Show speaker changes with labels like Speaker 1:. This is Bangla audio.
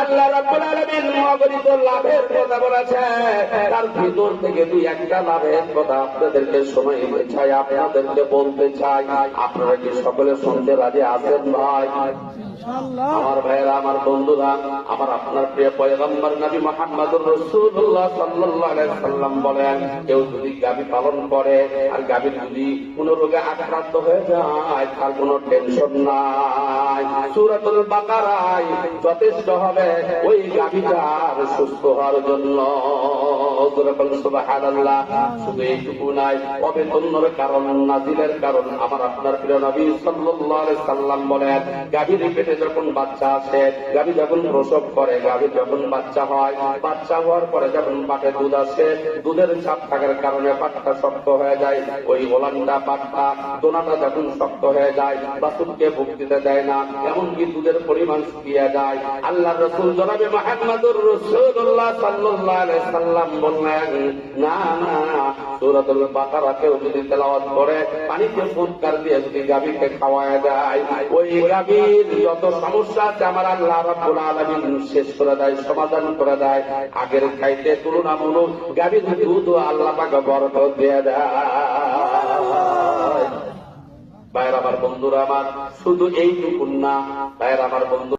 Speaker 1: আল্লাহ রাব্বুল আলামিন অগণিত লাভের কথা বলেছে, তার ভিতর থেকে দুই একটা লাভের কথা আপনাদেরকে শোনাইতে চাই, আপনাদেরকে বলতে চাই। আপনারা কি সকলে শুনতে রাজি আছেন ভাই? আমার ভাইয়েরা, আমার বন্ধুরা, আমার আপনার প্রিয় পয়গম্বর নবী মুহাম্মদুর রাসূলুল্লাহ সাল্লাল্লাহু আলাইহি সাল্লাম বলেন, কেউ যদি গাভী পালন করে আর গাভী যদি কোনো রোগে আক্রান্ত হয়ে যায়, তার কোনো টেনশন নাই। সূরাতুল বাকারায় যথেষ্ট হবে ওই গাভীটার সুস্থ হওয়ার জন্য। সুবহানাল্লাহ। শুধু এইটুকু নাই, অবেতন্যর কারণ, নাজিলের কারণ আমার আপনার প্রিয় নবী সাল্লাল্লাহু আলাইহি সাল্লাম বলেন, গাভীর পেটে যখন বাচ্চা আসে, গাভী যখন প্রসব করে, গাভী যখন বাচ্চা হয়, বাচ্চা হওয়ার পরে যখন পাটে দুধ আসে, দুধের চাপ থাকার কারণে পাটটা শক্ত হয়ে যায়। ওই ওলানটা, পাটটা, দোনাটা যখন শক্ত হয়ে যায়, বাছুরকে ভোগ দিতে দেয় না, এমনকি দুধের পরিমাণ শুকিয়ে যায়। আল্লাহ রাসূল জনাবে মুহাম্মদুর রাসূলুল্লাহ সাল্লাল্লাহু আলাইহি সাল্লাম বললেন, না না, সূরাতুল বাকারা কেউ যদি তেলাওয়াত করে, পানিতে ফুৎকার দিয়ে যদি গাভীকে খাওয়ায় দেয়, ওই গাভীর যত সমস্যা আছে আমার আল্লাহ রাব্বুল আলামিন শেষ করে দেয়, সমাধান করে দেয়। আগের খাইতে তুলনামূলক গাভীর দুধ আল্লাহ পাক বরকত দিয়ে দেয়। ভাইয়ের আমার, বন্ধুরা আমার, শুধু এইটুকু না, ভাইয়ের আমার, বন্ধু